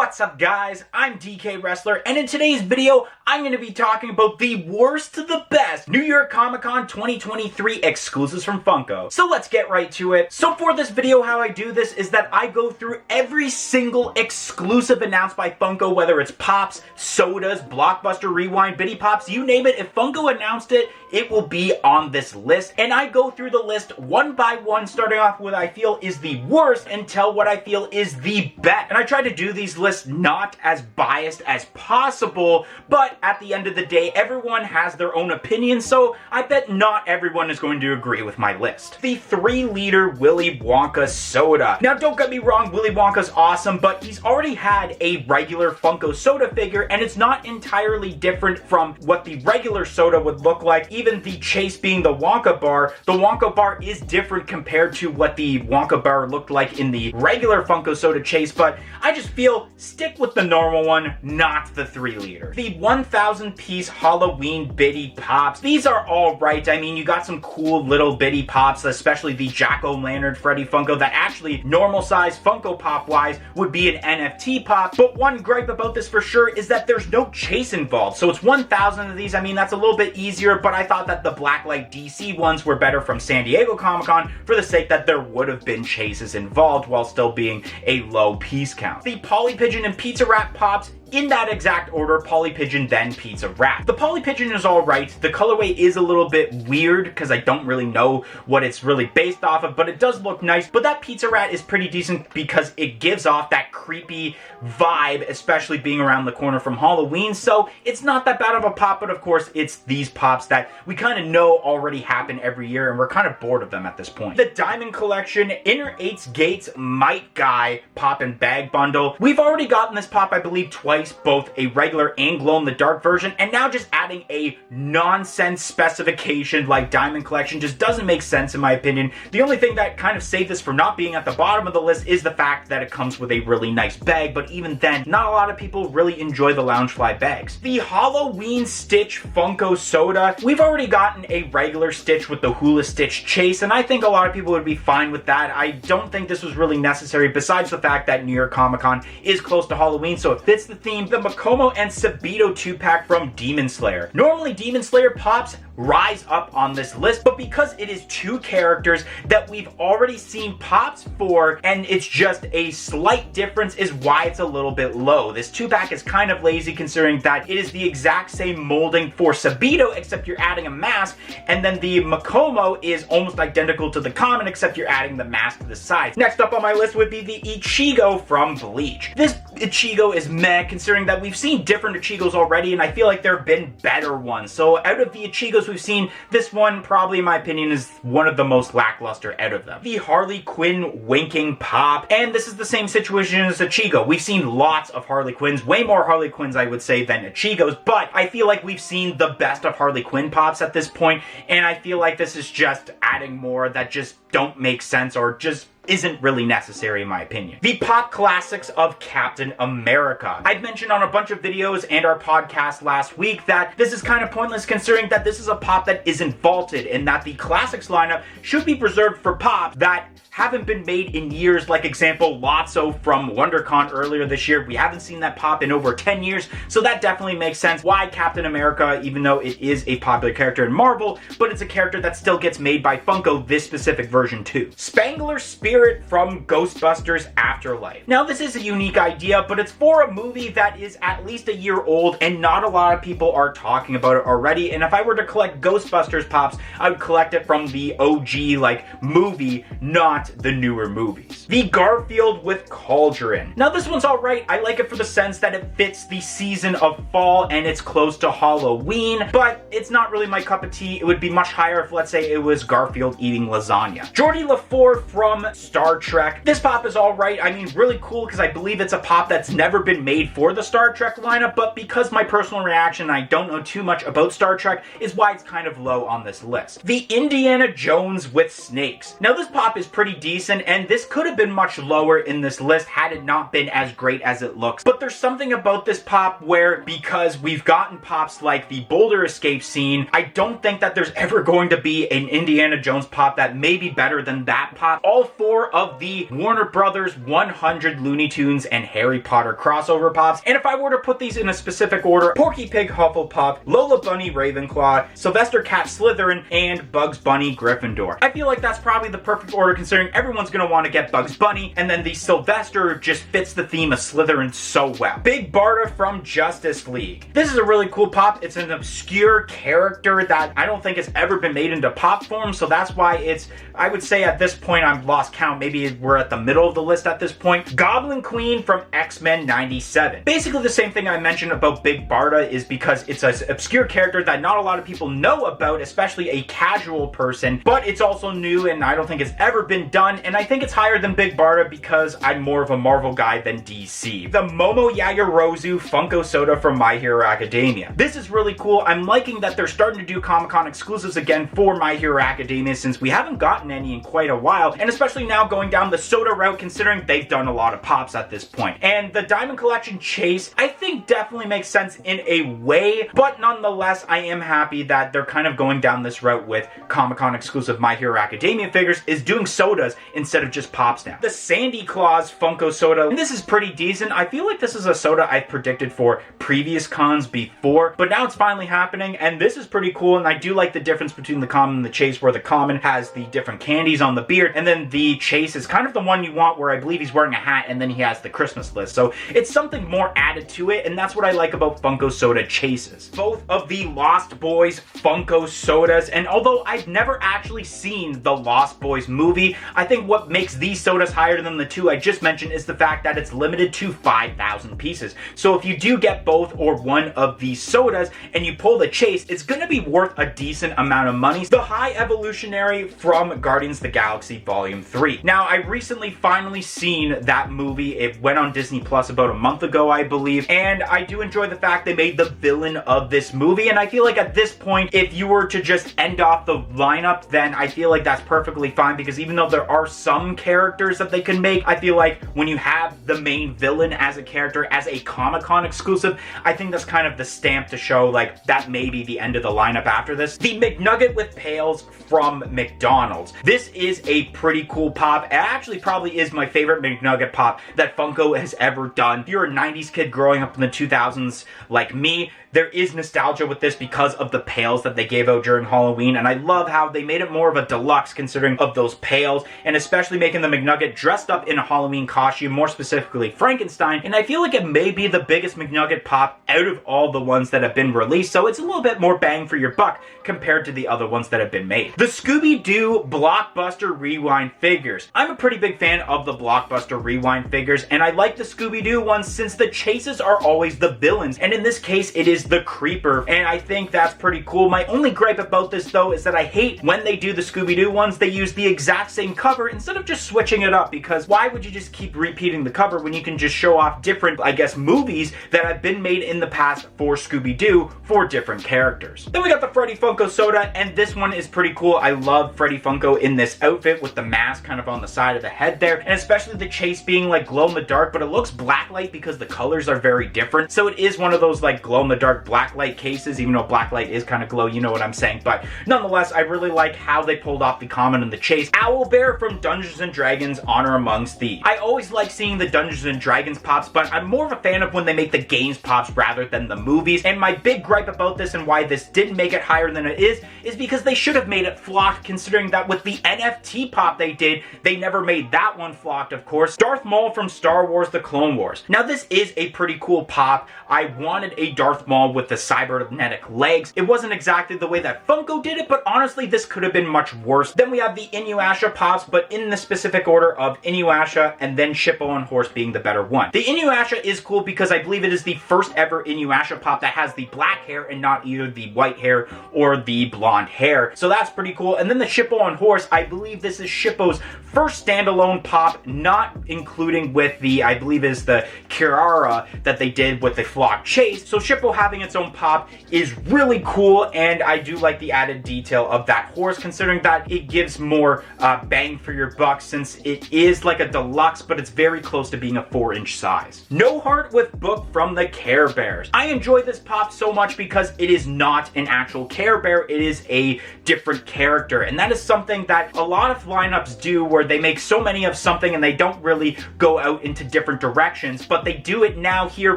What's up, guys? I'm DK Wrestler, and in today's video, I'm going to be talking about the worst to the best New York Comic Con 2023 exclusives from Funko. So let's get right to it. So for this video, how I do this is that I go through every single exclusive announced by Funko, whether it's Pops, Sodas, Blockbuster Rewind, Bitty Pops, you name it. If Funko announced it, it will be on this list. And I go through the list one by one, starting off with what I feel is the worst until what I feel is the best. And I try to do these lists not as biased as possible, but at the end of the day, everyone has their own opinion, so I bet not everyone is going to agree with my list. The 3-liter Willy Wonka soda. Now, don't get me wrong, Willy Wonka's awesome, but he's already had a regular Funko soda figure, and it's not entirely different from what the regular soda would look like. Even the chase being the Wonka bar is different compared to what the Wonka bar looked like in the regular Funko soda chase, but I just feel stick with the normal one, not the 3-liter. The 1,000-piece Halloween Bitty Pops. These are all right. I mean, you got some cool little Bitty Pops, especially the Jack-O-Lantern Freddy Funko that actually normal size Funko Pop wise would be an NFT pop. But one gripe about this for sure is that there's no chase involved. So it's 1,000 of these. I mean, that's a little bit easier, but I thought that the Blacklight DC ones were better from San Diego Comic-Con for the sake that there would have been chases involved while still being a low piece count. The Polly Pigeon and Pizza Wrap Pops, in that exact order, Polly Pigeon, then Pizza Wrap. The Polly Pigeon is alright. The colorway is a little bit weird because I don't really know what it's really based off of, but it does look nice. But that Pizza Rat is pretty decent because it gives off that creepy vibe, especially being around the corner from Halloween. So it's not that bad of a pop, but of course it's these pops that we kind of know already happen every year and we're kind of bored of them at this point. The Diamond Collection Inner Eights Gates Might Guy Pop and Bag Bundle. We've already gotten this pop, I believe, twice, both a regular and glow-in-the-dark version, and now just adding a nonsense specification like Diamond Collection just doesn't make sense in my opinion. The only thing that kind of saved this from not being at the bottom of the list is the fact that it comes with a really nice bag, but even then, not a lot of people really enjoy the Loungefly bags. The Halloween Stitch Funko Soda. We've already gotten a regular Stitch with the Hula Stitch Chase, and I think a lot of people would be fine with that. I don't think this was really necessary, besides the fact that New York Comic Con is close to Halloween, so it fits the theme. The Makomo and Sabito 2-pack from Demon Slayer. Normally, Demon Slayer pops rise up on this list, but because it is two characters that we've already seen pops for, and it's just a slight difference, is why it's a little bit low. This 2-pack is kind of lazy considering that it is the exact same molding for Sabito, except you're adding a mask, and then the Makomo is almost identical to the common, except you're adding the mask to the sides. Next up on my list would be the Ichigo from Bleach. This Ichigo is meh, considering that we've seen different Ichigos already, and I feel like there have been better ones. So out of the Ichigos we've seen, this one probably in my opinion is one of the most lackluster out of them. The Harley Quinn Winking Pop, and this is the same situation as Ichigo. We've seen lots of Harley Quinns, way more Harley Quinns I would say than Ichigos, but I feel like we've seen the best of Harley Quinn pops at this point, and I feel like this is just adding more that just don't make sense or just isn't really necessary in my opinion. The Pop Classics of Captain America. I've mentioned on a bunch of videos and our podcast last week that this is kind of pointless considering that this is a pop that isn't vaulted and that the Classics lineup should be preserved for pops that haven't been made in years, like example Lotso from WonderCon earlier this year. We haven't seen that pop in over 10 years, so that definitely makes sense why Captain America, even though it is a popular character in Marvel, but it's a character that still gets made by Funko, this specific version too. Spangler Spirit from Ghostbusters Afterlife. Now this is a unique idea, but it's for a movie that is at least a year old and not a lot of people are talking about it already, and if I were to collect Ghostbusters pops, I would collect it from the OG like movie, not the newer movies. The Garfield with Cauldron. Now this one's alright. I like it for the sense that it fits the season of fall and it's close to Halloween, but it's not really my cup of tea. It would be much higher if, let's say, it was Garfield eating lasagna. Geordi LaForge from Star Trek. This pop is alright. I mean, really cool because I believe it's a pop that's never been made for the Star Trek lineup, but because my personal reaction, I don't know too much about Star Trek, is why it's kind of low on this list. The Indiana Jones with Snakes. Now this pop is pretty decent, and this could have been much lower in this list had it not been as great as it looks. But there's something about this pop where, because we've gotten pops like the Boulder Escape scene, I don't think that there's ever going to be an Indiana Jones pop that may be better than that pop. All four 4 of the Warner Brothers 100 Looney Tunes and Harry Potter crossover pops. And if I were to put these in a specific order, Porky Pig Hufflepuff, Lola Bunny Ravenclaw, Sylvester Cat Slytherin, and Bugs Bunny Gryffindor. I feel like that's probably the perfect order considering everyone's gonna want to get Bugs Bunny, and then the Sylvester just fits the theme of Slytherin so well. Big Barda from Justice League. This is a really cool pop. It's an obscure character that I don't think has ever been made into pop form, so that's why it's, I would say at this point, I've lost count. Maybe we're at the middle of the list at this point. Goblin Queen from X-Men 97. Basically the same thing I mentioned about Big Barda is because it's an obscure character that not a lot of people know about, especially a casual person, but it's also new and I don't think it's ever been done, and I think it's higher than Big Barda because I'm more of a Marvel guy than DC. The Momo Yaoyorozu Funko Soda from My Hero Academia. This is really cool. I'm liking that they're starting to do Comic-Con exclusives again for My Hero Academia since we haven't gotten any in quite a while, and especially now going down the soda route considering they've done a lot of pops at this point. And the Diamond Collection Chase, I think definitely makes sense in a way, but nonetheless, I am happy that they're kind of going down this route with Comic-Con exclusive My Hero Academia figures is doing sodas instead of just pops now. The Sandy Claus Funko Soda, and this is pretty decent. I feel like this is a soda I've predicted for previous cons before, but now it's finally happening, and this is pretty cool, and I do like the difference between the common and the chase, where the common has the different candies on the beard, and then the chase is kind of the one you want where I believe he's wearing a hat, and then he has the Christmas list. So it's something more added to it, and that's what I like about Funko Soda chases. Both of the Lost Boys Funko Sodas, and although I've never actually seen the Lost Boys movie, I think what makes these sodas higher than the two I just mentioned is the fact that it's limited to 5,000 pieces. So if you do get both or one of these sodas and you pull the chase, it's gonna be worth a decent amount of money. The High Evolutionary from Guardians of the Galaxy Volume 3. Now, I recently finally seen that movie. It went on Disney Plus about a month ago, I believe, and I do enjoy the fact they made the villain of this movie, and I feel like at this point, if you were to just end off the lineup, then I feel like that's perfectly fine, because even though there are some characters that they can make, I feel like when you have the main villain as a character, as a Comic-Con exclusive, I think that's kind of the stamp to show like that may be the end of the lineup after this. The McNugget with Pails from McDonald's. This is a pretty cool pop. It actually probably is my favorite McNugget pop that Funko has ever done. If you're a 90s kid growing up in the 2000s like me, there is nostalgia with this because of the pails that they gave out during Halloween, and I love how they made it more of a deluxe considering of those pails, and especially making the McNugget dressed up in a Halloween costume, more specifically Frankenstein, and I feel like it may be the biggest McNugget pop out of all the ones that have been released, so it's a little bit more bang for your buck compared to the other ones that have been made. The Scooby-Doo Blockbuster Rewind figures. I'm a pretty big fan of the Blockbuster Rewind figures, and I like the Scooby-Doo ones since the chases are always the villains, and in this case it is the Creeper, and I think that's pretty cool. My only gripe about this though is that I hate when they do the Scooby-Doo ones, they use the exact same cover instead of just switching it up, because why would you just keep repeating the cover when you can just show off different, I guess, movies that have been made in the past for Scooby-Doo for different characters. Then we got the Freddy Funko Soda, and this one is pretty cool. I love Freddy Funko in this outfit with the mask kind of on the side of the head there, and especially the chase being like glow in the dark, but it looks blacklight because the colors are very different, so it is one of those like glow in the dark blacklight cases, even though blacklight is kind of glow, you know what I'm saying, but nonetheless, I really like how they pulled off the common and the chase. Owlbear from Dungeons & Dragons Honor Amongst Thieves. I always like seeing the Dungeons & Dragons pops, but I'm more of a fan of when they make the games pops rather than the movies, and my big gripe about this and why this didn't make it higher than it is because they should have made it flocked, considering that with the NFT pop they did, they never made that one flocked, of course. Darth Maul from Star Wars The Clone Wars. Now, this is a pretty cool pop. I wanted a Darth Maul with the cybernetic legs. It wasn't exactly the way that Funko did it, but honestly, this could have been much worse. Then we have the Inuyasha pops, but in the specific order of Inuyasha and then Shippo on Horse being the better one. The Inuyasha is cool because I believe it is the first ever Inuyasha pop that has the black hair and not either the white hair or the blonde hair. So that's pretty cool. And then the Shippo on Horse, I believe this is Shippo's first standalone pop, not including with the, I believe is the Kirara that they did with the flock chase. So Shippo having its own pop is really cool, and I do like the added detail of that horse, considering that it gives more bang for your buck since it is like a deluxe, but it's very close to being a 4-inch size. No Heart with Book from the Care Bears. I enjoy this pop so much because it is not an actual Care Bear, it is a different character, and that is something that a lot of lineups do do where they make so many of something and they don't really go out into different directions, but they do it now here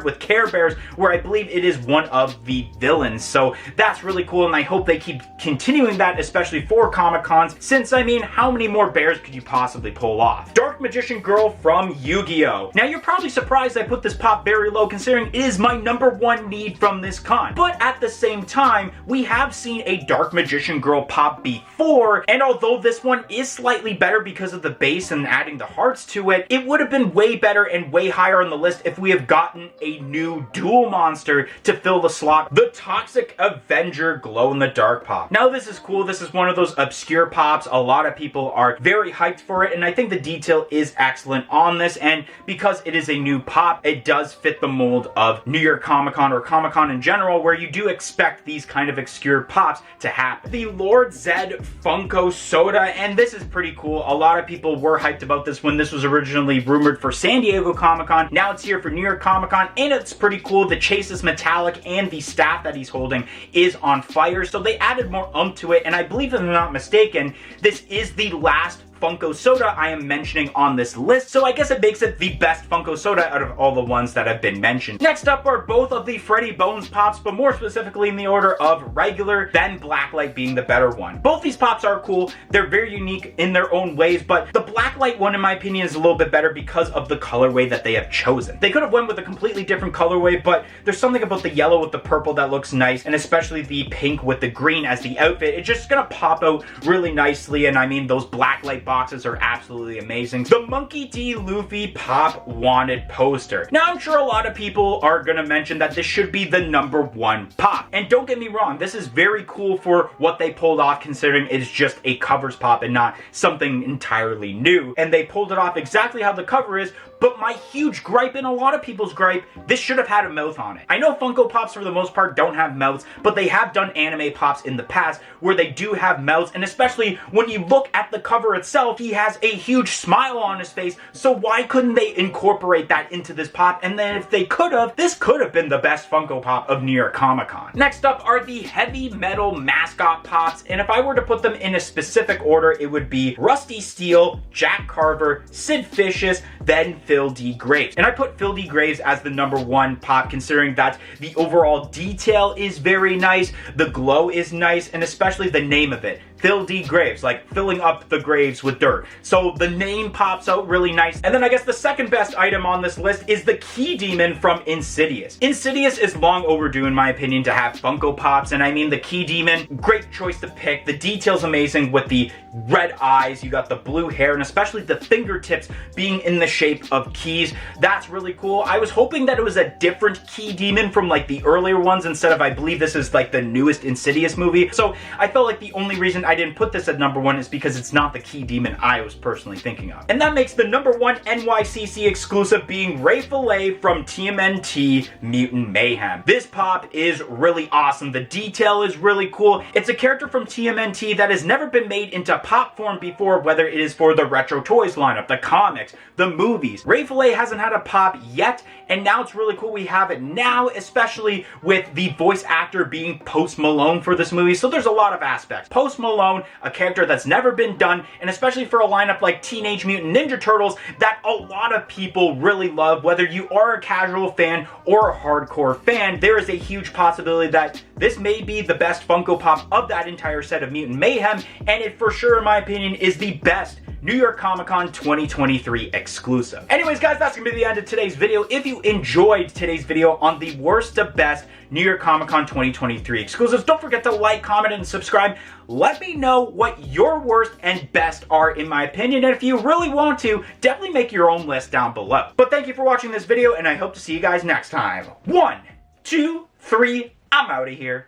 with Care Bears, where I believe it is one of the villains. So that's really cool, and I hope they keep continuing that, especially for Comic-Cons, since, I mean, how many more bears could you possibly pull off? Dark Magician Girl from Yu-Gi-Oh! Now, you're probably surprised I put this pop very low, considering it is my #1 need from this con. But at the same time, we have seen a Dark Magician Girl pop before, and although this one is slightly better because of the base and adding the hearts to it, it would have been way better and way higher on the list if we have gotten a new dual monster to fill the slot, the Toxic Avenger glow-in-the-dark pop. Now, this is cool. This is one of those obscure pops. A lot of people are very hyped for it, and I think the detail is excellent on this, and because it is a new pop, it does fit the mold of New York Comic Con or Comic Con in general, where you do expect these kind of obscure pops to happen. The Lord Zed Funko Soda, and this is pretty cool. A lot of people were hyped about this when this was originally rumored for San Diego Comic Con. Now it's here for New York Comic Con, and it's pretty cool. The chase is metallic, and the staff that he's holding is on fire, so they added more oomph to it, and I believe, if I'm not mistaken, this is the last Funko Soda I am mentioning on this list, so I guess it makes it the best Funko Soda out of all the ones that have been mentioned. Next up are both of the Freddy Bones pops, but more specifically in the order of regular, then Blacklight being the better one. Both these pops are cool. They're very unique in their own ways, but the Blacklight one, in my opinion, is a little bit better because of the colorway that they have chosen. They could have went with a completely different colorway, but there's something about the yellow with the purple that looks nice, and especially the pink with the green as the outfit. It's just gonna pop out really nicely, and I mean, those Blacklight boxes are absolutely amazing. The Monkey D. Luffy Pop Wanted poster. Now, I'm sure a lot of people are gonna mention that this should be the #1 pop. And don't get me wrong, this is very cool for what they pulled off, considering it's just a covers pop and not something entirely new. And they pulled it off exactly how the cover is, but my huge gripe, and a lot of people's gripe, this should have had a mouth on it. I know Funko Pops for the most part don't have mouths, but they have done anime pops in the past where they do have mouths, and especially when you look at the cover itself, he has a huge smile on his face, so why couldn't they incorporate that into this pop? And then if they could have, this could have been the best Funko Pop of New York Comic Con. Next up are the Heavy Metal Mascot Pops, and if I were to put them in a specific order, it would be Rusty Steel, Jack Carver, Sid Vicious, then Phil D. Graves. And I put Phil D. Graves as the #1 pop, considering that the overall detail is very nice, the glow is nice, and especially the name of it. Phil D. Graves, like filling up the graves with dirt. So the name pops out really nice. And then I guess the second best item on this list is the Key Demon from Insidious. Insidious is long overdue, in my opinion, to have Funko Pops, and I mean, the Key Demon, great choice to pick. The detail's amazing with the red eyes, you got the blue hair, and especially the fingertips being in the shape of keys. That's really cool. I was hoping that it was a different Key Demon from like the earlier ones instead of, I believe this is like the newest Insidious movie. So I felt like the only reason I didn't put this at #1 is because it's not the Key Demon I was personally thinking of. And that makes the #1 NYCC exclusive being Ray Fillet from TMNT Mutant Mayhem. This pop is really awesome. The detail is really cool. It's a character from TMNT that has never been made into pop form before, whether it is for the Retro Toys lineup, the comics, the movies. Ray Fillet hasn't had a pop yet, and now it's really cool we have it now, especially with the voice actor being Post Malone for this movie. So there's a lot of aspects. Post Malone, a character that's never been done, and especially for a lineup like Teenage Mutant Ninja Turtles that a lot of people really love, whether you are a casual fan or a hardcore fan, there is a huge possibility that this may be the best Funko Pop of that entire set of Mutant Mayhem, and it for sure, in my opinion, is the best New York Comic Con 2023 exclusive. Anyways, guys, that's gonna be the end of today's video. If you enjoyed today's video on the worst to best New York Comic Con 2023 exclusives, don't forget to like, comment, and subscribe. Let me know what your worst and best are, in my opinion, and if you really want to, definitely make your own list down below. But thank you for watching this video, and I hope to see you guys next time. 1, 2, 3, I'm out of here.